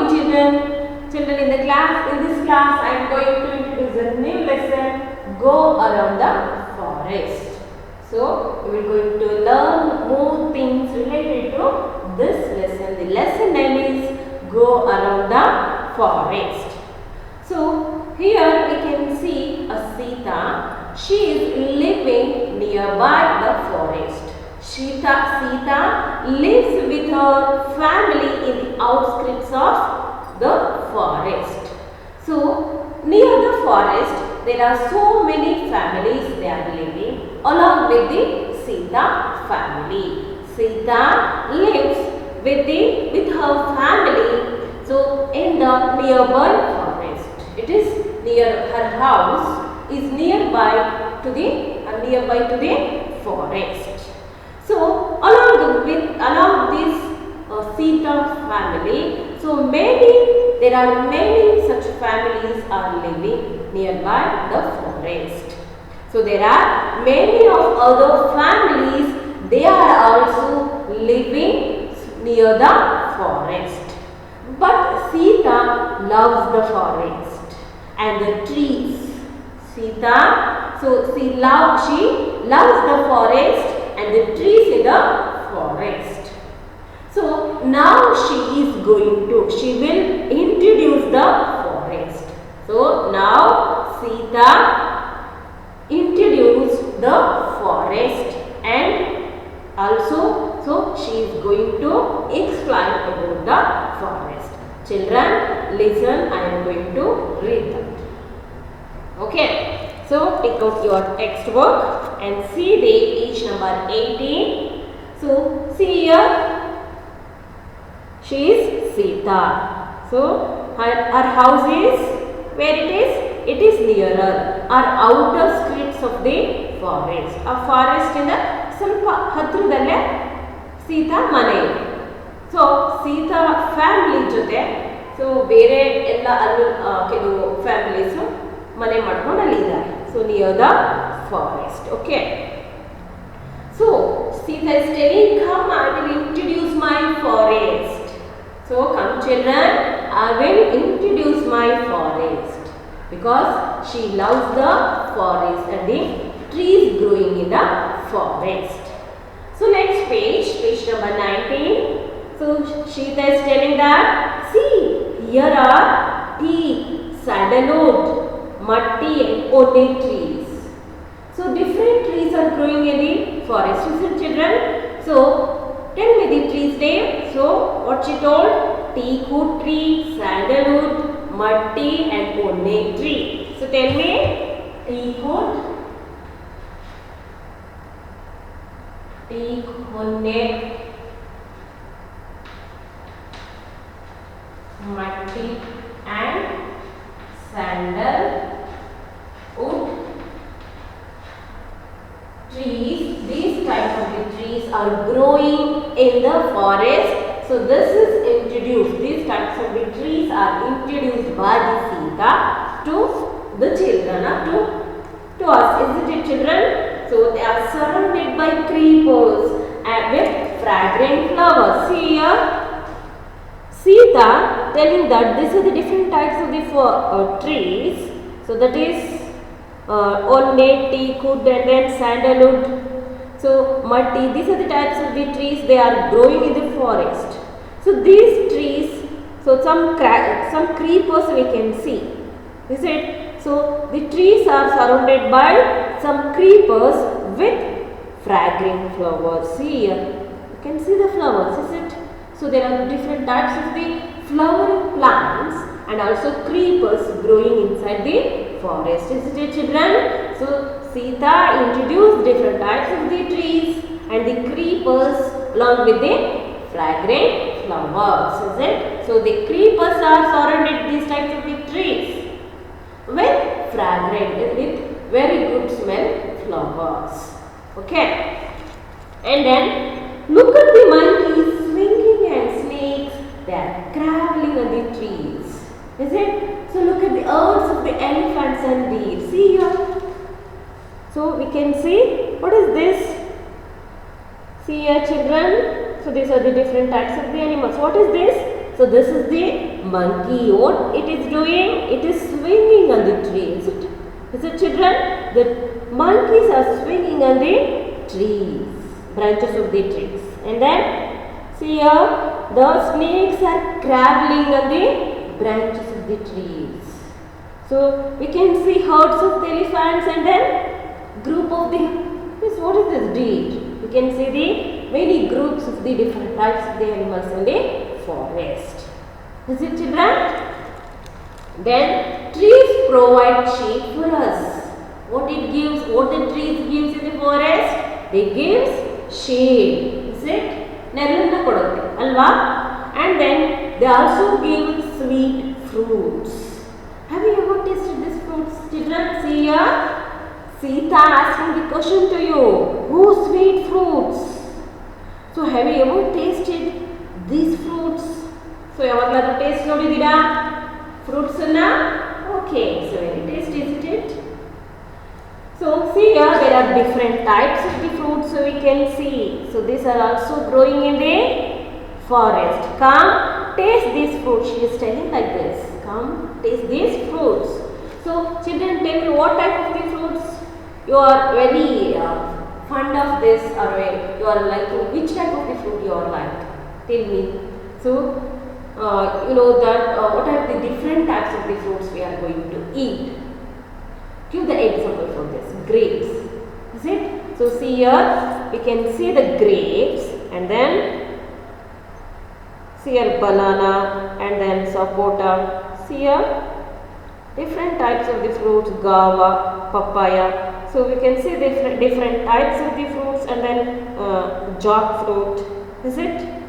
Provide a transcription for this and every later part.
morning, children. Children, in this class, I am going to introduce a new lesson. Go around the forest. So, we will going to learn more things related to this lesson. The lesson name is Go Around the Forest. So, here we can see a Sita. She is living nearby the forest. Sita lives with her family in the outskirts of the forest. So, near the forest, there are so many families they are living along with the Sita family. Sita lives with her family. So, in the nearby forest, it is near her house is nearby to the forest. So, along this Sita family, there are many such families are living nearby the forest. So, there are many of other families, they are also living near the forest. But Sita loves the forest and the trees. She loves the forest and the trees in the forest. So now she will introduce the forest. So now Sita introduced the forest and also she is going to explain about the forest. Children, listen, I am going to read that. Okay. So, take out your textbook and see the page number 18. So, see here, she is Sita. So, her house is, where it is? It is nearer, or outer skirts of the forest. A forest in the Salpa Hatradalle Sita Mane. So, Sita family jote, so, ಬೇರೆ ಎಲ್ಲ ಕೆಲವು families ಮನೆ ಮಾಡ್ಕೊಂಡು ಅಲ್ಲಿದ್ದಾರೆ. So near the forest. Okay. So Sita is telling, come, I will introduce my forest. So come children, I will introduce my forest. Because she loves the forest and the trees growing in the forest. So next page number 19. So Sita is telling that, see, here are teak, sandalwood, matti and onne trees. So different trees are growing in the forest. Listen children. So tell me the trees name. So what she told? Teakwood tree, sandalwood, matti and onne tree. So tell me teakwood, teak, onne, matti and sandalwood trees. These types of the trees are growing in the forest. So this is introduced. These types of the trees are introduced by the Sita to the children, to us, isn't it children? So they are surrounded by creepers and with fragrant flowers. See here, Sita telling that these are the different types of the trees. So that is onne, teakwood and then sandalwood. So matti, these are the types of the trees, they are growing in the forest. So these trees, so some creepers we can see. Is it? So the trees are surrounded by some creepers with fragrant flowers. See here, you can see the flowers, is it? So there are different types of the flowering plants and also creepers growing inside the forest. Isn't it children? So Sita introduced different types of the trees and the creepers along with the fragrant flowers. Is it? So the creepers are surrounded these types of the trees with fragrant, with very good smell flowers. Okay. And then look at the monkeys swinging and snakes. They are traveling on the trees. Is it? So look at the ears of the elephants and deer. See here. So we can see, what is this? See here children. So these are the different types of the animals. What is this? So this is the monkey. What it is doing? It is swinging on the tree. Is it children? The monkeys are swinging on the trees, branches of the trees. And then see here, the snakes are crawling on the branches of the trees. So we can see herds of the elephants and then group of the, what is this deed? We can see the many groups of the different types of the animals in the forest. Is it children? Then trees provide shade for us. What it gives, what the trees gives in the forest? They gives shade. Is it? Nerulna kodutte, alva? And then they also give sweet fruits. Have you ever tasted these fruits, children? See here. Sita asking the question to you. Who sweet fruits? So have you ever tasted these fruits? So yavaglaru taste nodidira? Fruits na? Okay, so very tasty, isn't it? So see here, there are different types of the fruits, so we can see. So these are also growing in the forest. Come, taste these fruits. She is telling like this. Come, taste these fruits. So children, tell me what type of the fruits you are very fond of this, or you are liking. Which type of the fruit you are like? Tell me. So you know that what are the different types of the fruits we are going to eat. Give the example for this. Grapes. Is it? So see here, we can see the grapes, and then see here banana, and then sapota. See here, different types of the fruits, guava, papaya. So we can see different types of the fruits, and then jackfruit. Is it?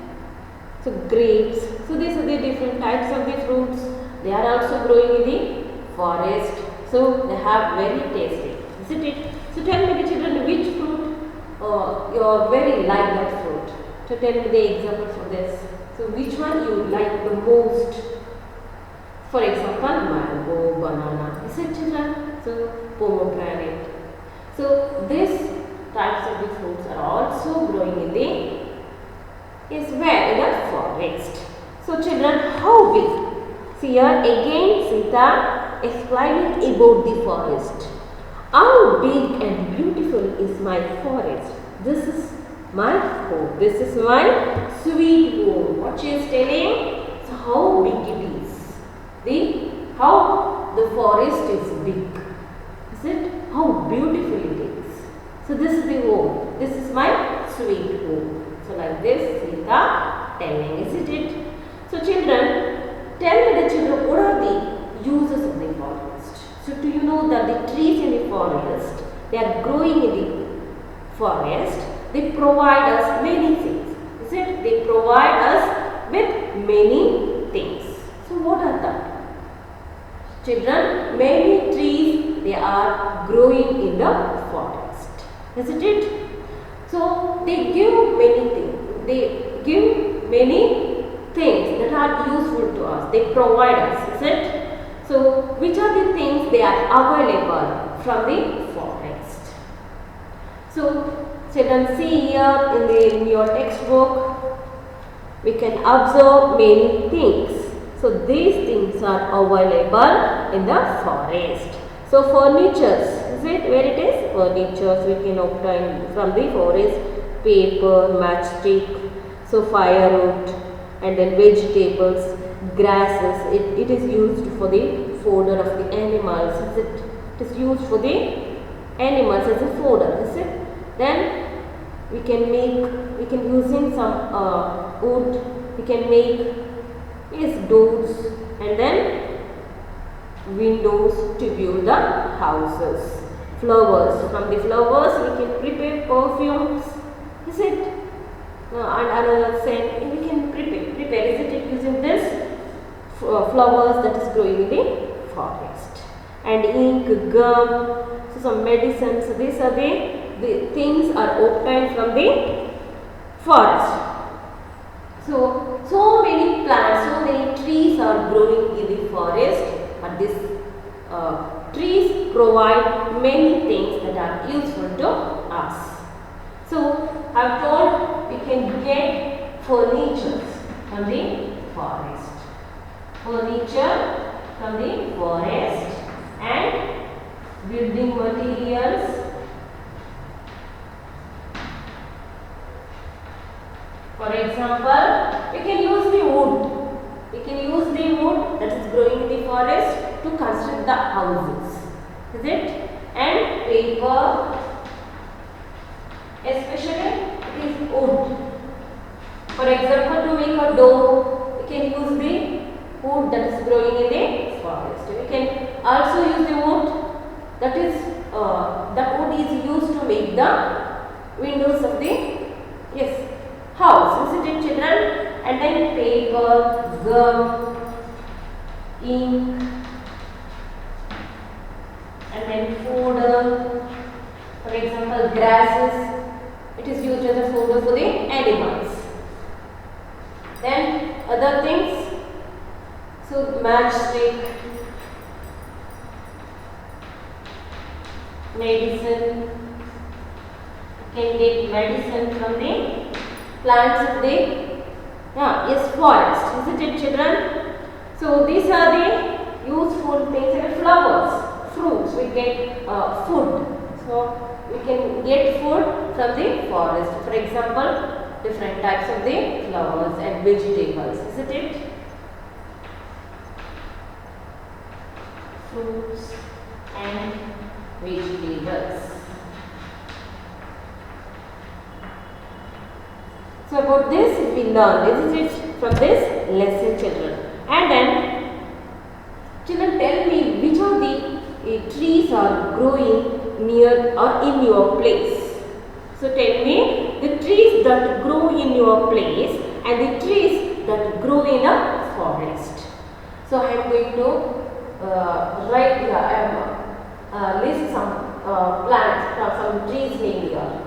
So grapes. So these are the different types of the fruits. They are also growing in the forest. So they have very tasty. Isn't it? So tell me the children, which fruit you are very like that fruit. So tell me the example for this. So which one you like the most? For example, mango, banana. Is it children? So pomegranate. So these types of the fruits are also growing in the where? In the forest. So children, how big? See here again Sita explaining about the forest. How big and beautiful is my forest? This is my home. This is my sweet home. What she is telling? So how big it is. How the forest is big. Is it? How beautiful it is. So this is the home. This is my sweet home. So like this Sita telling, isn't it? So children, tell me the children, what are the uses of the forest? So do you know that the trees in the forest, they are growing in the forest, they provide us many things. Is it? They provide us with many things. So what are that? Children, many trees, they are growing in the forest. Isn't it? So they give many things. They give many things that are useful to us. They provide us, is it? So which are the things they are available from the forest? So children, see here in your textbook, we can observe many things. So these things are available in the forest. So furnitures, is it? Where it is? Furnitures we can obtain from the forest. Paper, matchstick, so firewood, and then vegetables, grasses. It is used for the fodder of the animals. Is it? It is used for the animals as a fodder. Is it? Then we can using some wood. We can make doors and then windows to build the houses. Flowers. From the flowers we can prepare perfumes. Is it? And another scent we can prepare. Is it using this flowers that is growing in the forest? And ink, gum, so some medicines. So these are the things are obtained from the forest. So many plants, so many trees are growing in the forest, but these trees provide many things that are useful to us. So I have told we can get furniture from the forest. furniture from the forest, and building materials. For example, we can use the wood. We can use the wood that is growing in the forest to construct the houses. Is it? And paper, especially it is wood. For example, to make a door, we can use the wood that is growing in the forest. We can also use the wood that is that wood is used to make the windows of the house. Isn't it, children? And then paper, gum, ink, and then fodder. For example, grasses. It is used as a fodder for the animals. Then other things. So matchstick, medicine. You can get medicine from the plants of the forest. Isn't it, children? So these are the useful things. And flowers, fruits. We get food. So we can get food from the forest. For example, different types of the flowers and vegetables. Isn't it? Fruits and vegetables. So about this we learn, isn't it, from this lesson, children. And then children, tell me which of the trees are growing near or in your place. So tell me the trees that grow in your place and the trees that grow in a forest. So I am going to write here. I am list some plants or some trees named here.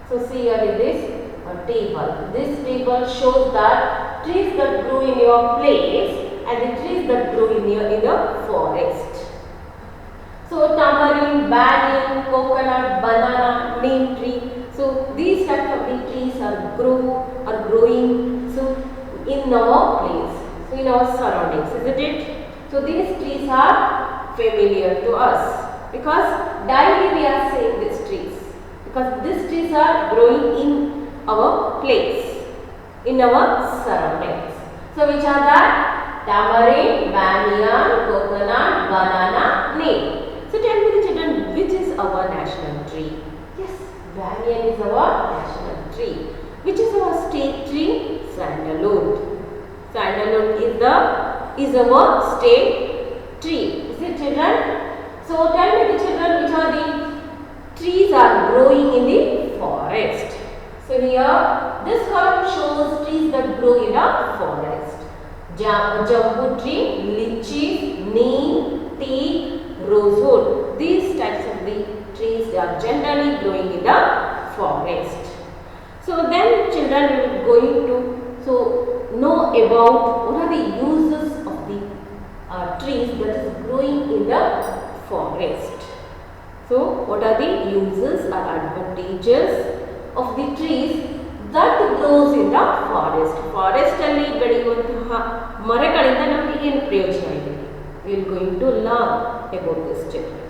So see here in this table. This table shows that trees that grow in your place and the trees that grow in the forest. So tamarind, banyan, coconut, banana, neem tree. So these types of the trees are growing. So in our place, so in our surroundings, isn't it? So these trees are familiar to us because daily we are seeing these trees because these trees are growing in our place, in our surroundings. So which are that? Tamarind, banyan, coconut, banana, neem. So tell me the children, which is our national tree? Yes, banyan is our national tree. Which is our state tree? Sandalwood. Sandalwood is our state tree. Is it, children? So tell me the children, which are the trees are growing in the forest. So here this column shows trees that grow in a forest. Jambu tree, lychee, neem, teak, rosewood. These types of the trees are generally growing in the forest. So then children will going to know about what are the uses of the trees that is growing in the forest. So what are the uses or advantages of the trees that grows in the forest. Forest alli ಬೆಳೆಯುವಂತಹ ಮರಗಳಿಂದ ನಮಗೆ ಏನು ಪ್ರಯೋಜನ ಇದೆ? We are going to learn about this children.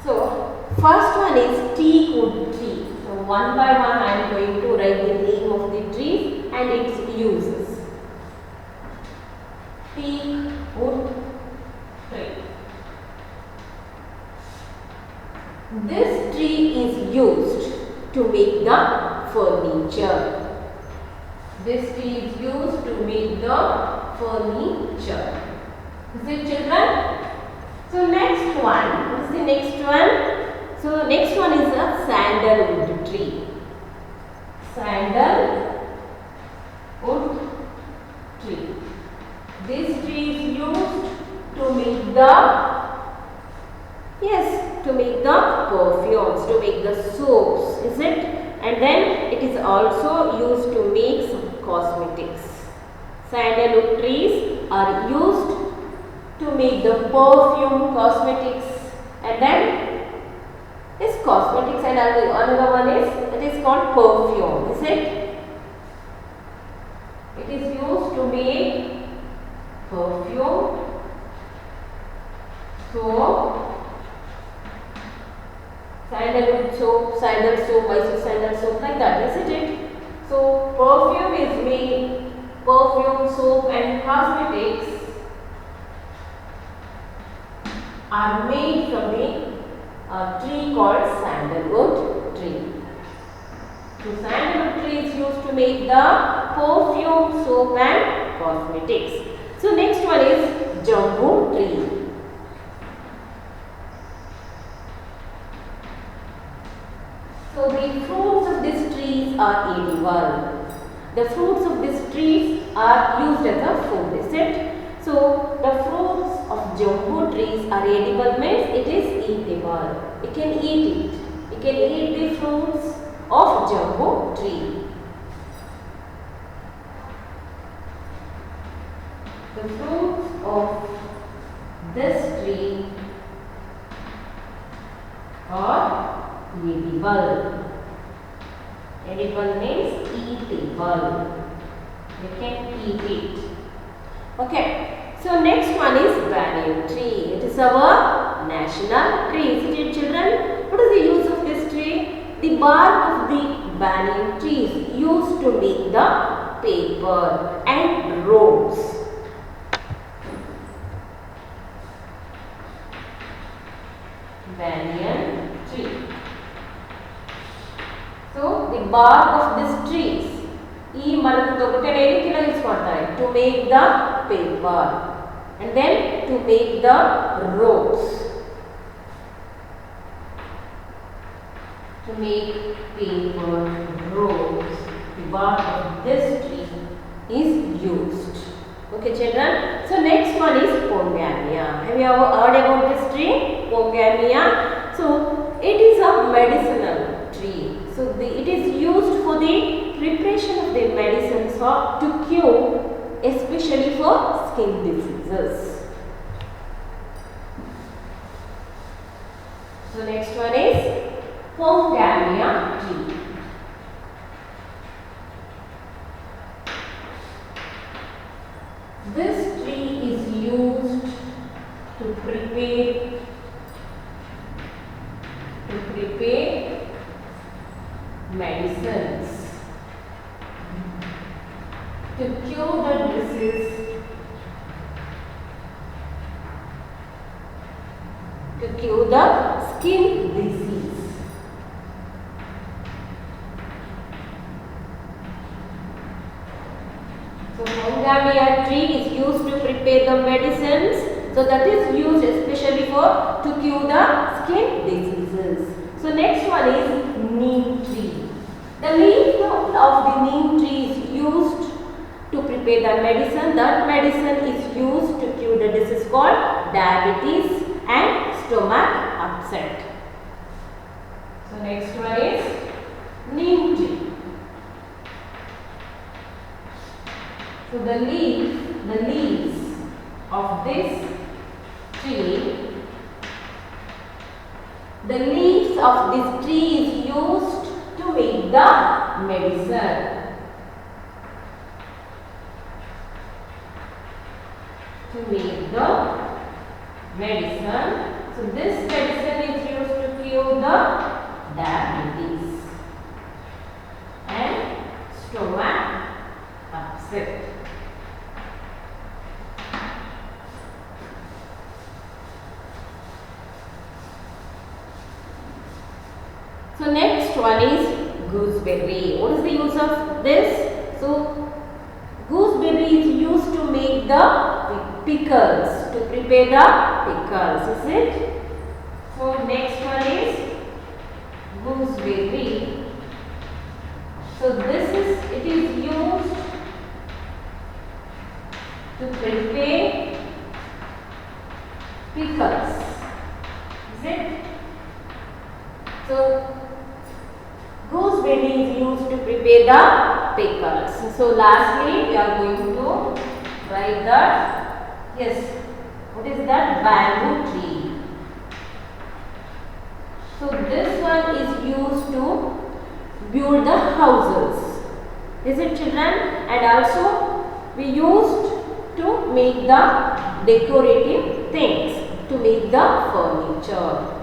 So first one is teak wood tree. So one by one I am going to write the name of the tree and its uses. Teak wood tree. This tree is used to make the furniture. This tree is used to make the furniture. Is it, children? So next one, what is the next one? So next one is a sandalwood tree. Sandalwood tree. This tree is used to make the perfumes, to make the soaps, is it? And then it is also used to make some cosmetics. Sandalwood trees are used to make the perfume, cosmetics, and then is and another one is, it is called perfume, is it? It is used to make perfume, soap, sandalwood soap, sandal soap, Mysore sandal soap, like that, isn't it? So perfume is made, perfume, soap and cosmetics are made from the tree called sandalwood tree. So sandalwood tree is used to make the perfume, soap and cosmetics. So next one is jambu tree. So the fruits of these trees are edible. The fruits of these trees are used as a food, is it? So the fruits of jambu trees are edible, means it is eatable. You can eat it. You can eat the fruits of jambu tree. The fruits of this tree are edible. Edible means eatable. You can eat it. Okay. So next one is banyan tree. It is our national tree. Isn't it, children? What is the use of this tree? The bark of the banyan tree is used to make the paper and ropes. Banyan tree. So the bark of these trees, ಈ ಮರದ ತೊಗಟೆನ ಏನಕ್ಕೆಲ್ಲ use ಮಾಡ್ತಾರೆ? To make the paper and then to make the ropes. To make paper ropes, the bark of this tree is used. Okay, children. So next one is Pongamia. Have you ever heard about this tree? Pongamia. So it is a medicinal tree. So it is used for the preparation of the medicines or to cure, especially for skin diseases. So next one is Pongamia tree. This tree is used to prepare medicines, to cure the disease, to cure the skin disease. So Pongamia tree is used to prepare the medicines. So that is used especially for to cure the skin diseases. So next one is neem tree. The leaf of the neem tree is used to prepare the medicine. That medicine is used to cure the disease called diabetes and stomach upset. So next one is neem tree. So the leaves of this tree, the leaves of this tree is used to make the medicine. To make the medicine. So this medicine is used to cure the diabetes and stomach upset. So next one is gooseberry. What is the use of this? So gooseberry is used to make the pickles, to prepare the pickles, is it? So next one is gooseberry. So it is used to prepare pickles, is it? So gooseberry is used to prepare the pickles. So lastly we are going to write that, yes, what is that? Bamboo tree. So So this one is used to build the houses. Is it, children? And also we used to make the decorative things, to make the furniture.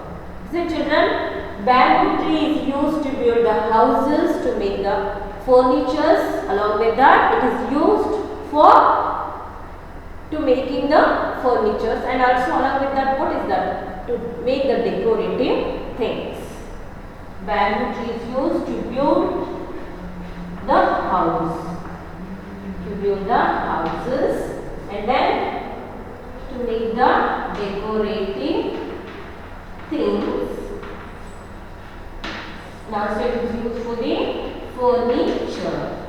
Is it, children? Bamboo tree is used to build the houses, to make the furnitures. Along with that, it is used for to making the furnitures, and also along with that, what is that? To make the decorative things. Bamboo tree is used to build the house, to build the houses, and then to make the decorative things. Now so it is used for the furniture.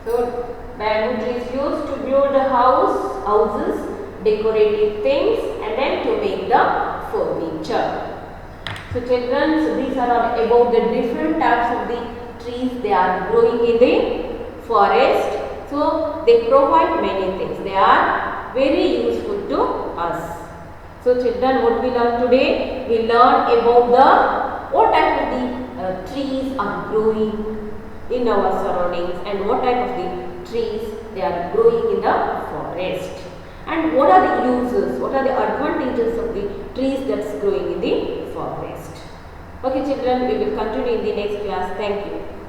So bamboo tree is used to build the houses, decorative things, and then to make the furniture. So children, so these are all about the different types of the trees they are growing in the forest. So they provide many things. They are very useful to us. So children, what we learned today? We learned about the what type of the trees are growing in our surroundings, and what type of the trees they are growing in the forest, and what are the uses, what are the advantages of the trees that's growing in the forest. Okay children, we will continue in the next class. Thank you.